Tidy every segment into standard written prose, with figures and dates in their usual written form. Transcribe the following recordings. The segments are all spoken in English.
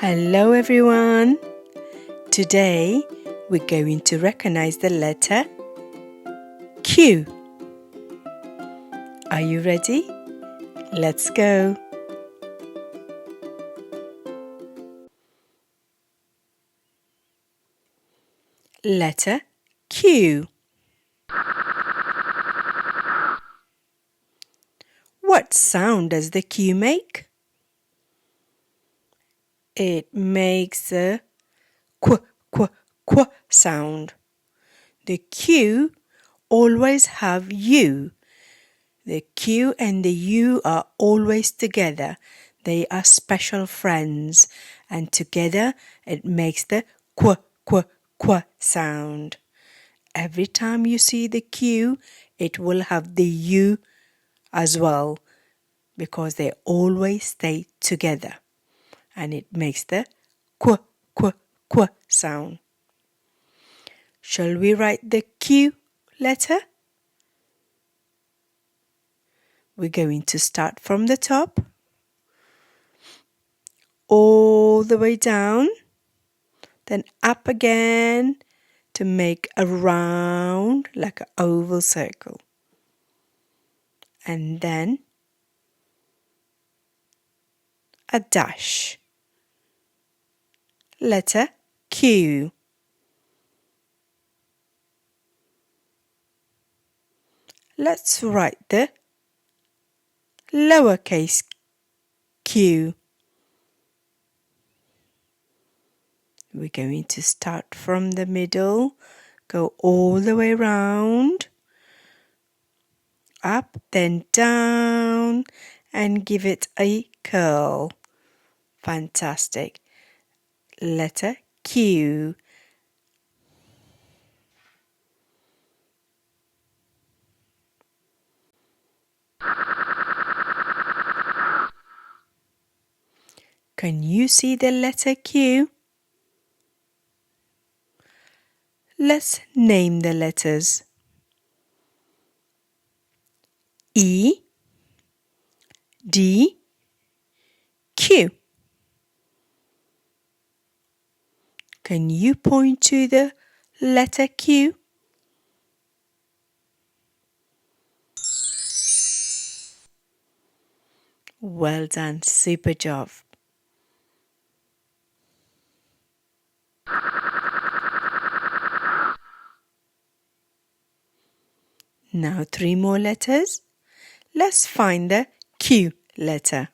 Hello everyone! Today we're going to recognize the letter Q. Are you ready? Let's go! Letter Q. What sound does the Q make? It makes a qu, qu, qu sound. The Q always have U. The Q and the U are always together. They are special friends, and together it makes the qu, qu, qu sound. Every time you see the Q, it will have the U as well, because they always stay together, and it makes the qu, qu, qu sound. Shall we write the Q letter? We're going to start from the top, all the way down, then up again to make a round, like an oval circle. And then a dash. Letter Q. Let's write the lowercase q. We're going to start from the middle, go all the way round, up, then down, and give it a curl. Fantastic. Letter Q. Can you see the letter Q? Let's name the letters. E, D, Q. Can you point to the letter Q? Well done, super job. Now 3 more letters. Let's find the Q letter.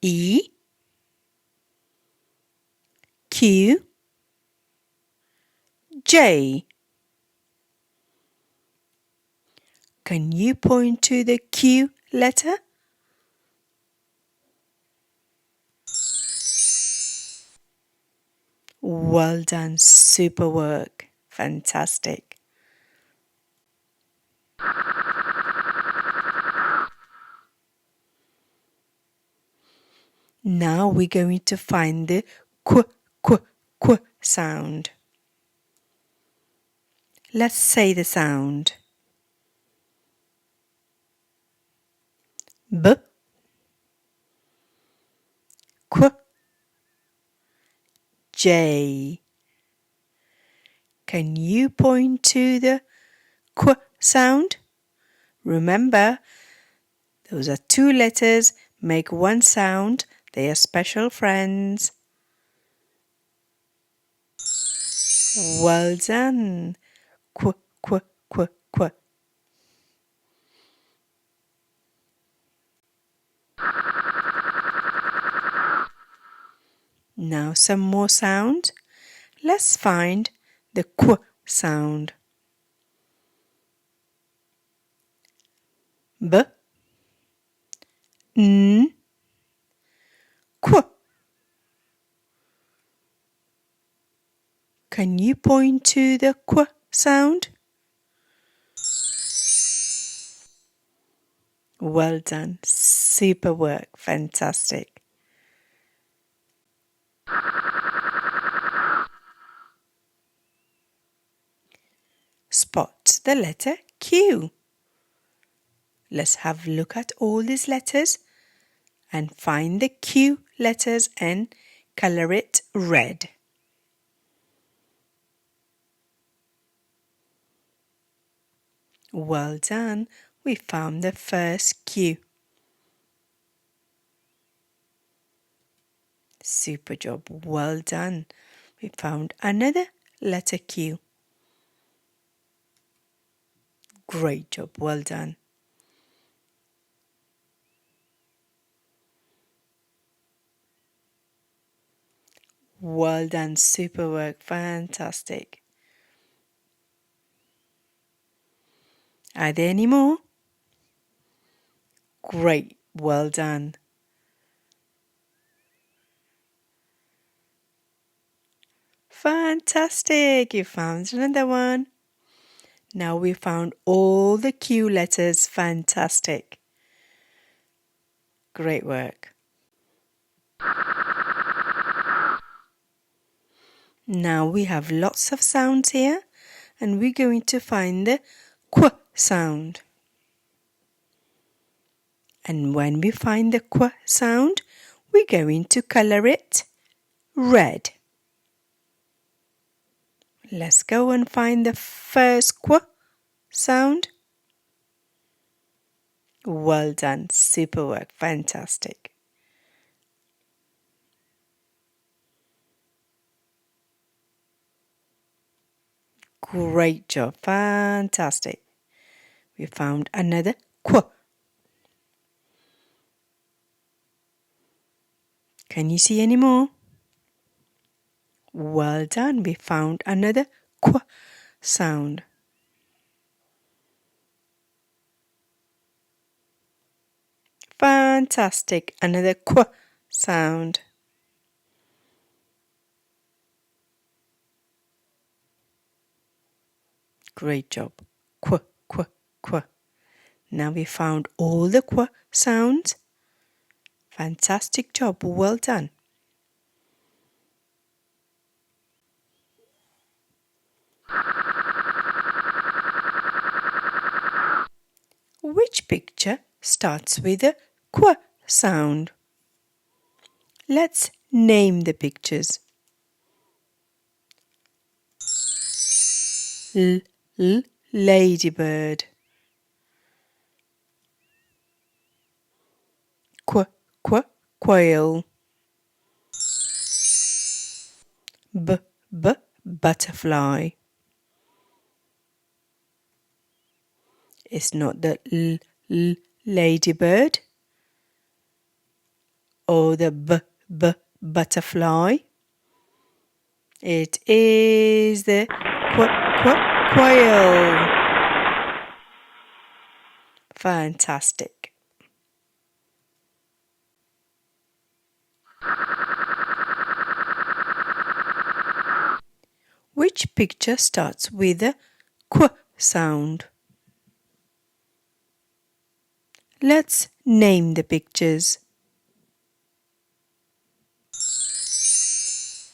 E, Q, J. Can you point to the Q letter? Well done, super work. Fantastic. Now we're going to find the qu, qu, qu sound. Let's say the sound. B, qu, J. Can you point to the qu sound? Remember, those are 2 letters, make 1 sound. They are special friends. Well done. Qu, qu, qu, qu. Now some more sound. Let's find the qu sound. B, n, qu. Can you point to the qu sound? Well done. Super work. Fantastic. Spot the letter Q. Let's have a look at all these letters and find the Q letters and color it red. Well done, we found the first Q. Super job, well done. We found another letter Q. Great job, well done. Well done, super work, fantastic. Are there any more? Great, well done. Fantastic, you found another one. Now we found all the Q letters, fantastic. Great work. Now we have lots of sounds here and we're going to find the Q sound. And when we find the Q sound, we're going to color it red. Let's go and find the first Q sound. Well done, super work, fantastic. Great job, fantastic. We found another Q. Can you see any more? Well done, we found another Q sound. Fantastic, another Q sound. Great job. Q, Q, Q. Now we found all the Q sounds. Fantastic job, well done. Which picture starts with a Q sound? Let's name the pictures. Ladybird. Quail. Butterfly. It's not the ladybird or the butterfly. It is the quail. Fantastic. Which picture starts with a Q sound? Let's name the pictures.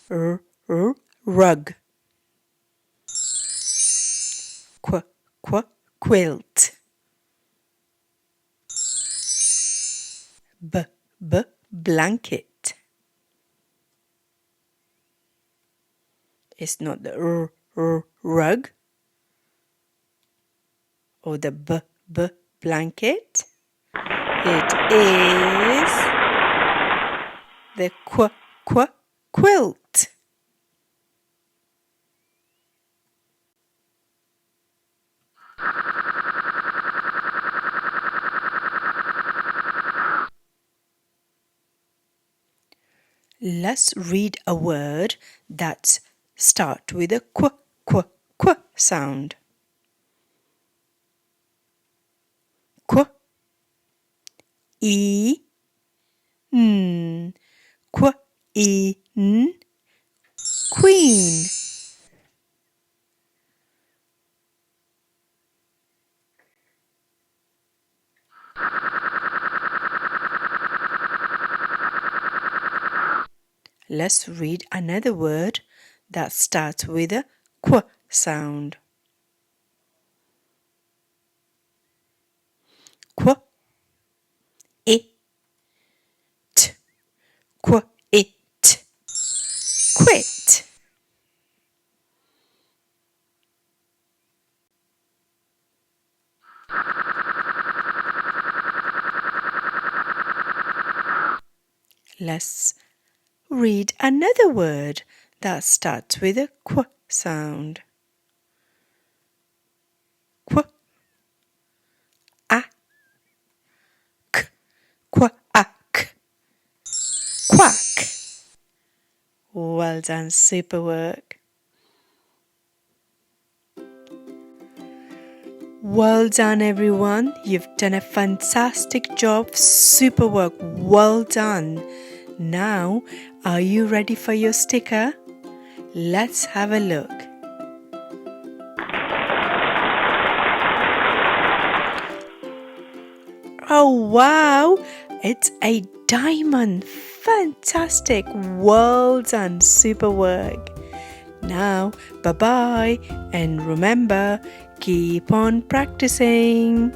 Rug. Quilt. Blanket. It's not the rug or the blanket. It is the quilt. Let's read a word that starts with a qu sound. Qu, e, n, qu, e, n, queen. Let's read another word that starts with a qu sound. Qu, e, Let's read another word that starts with a qu sound. Qu, a, k, quack, quack. Well done, super work. Well done, everyone. You've done a fantastic job. Super work. Well done. Now, are you ready for your sticker? Let's have a look. Oh, wow. It's a diamond. Fantastic. Well done. Super work. Now, bye-bye. And remember, keep on practicing.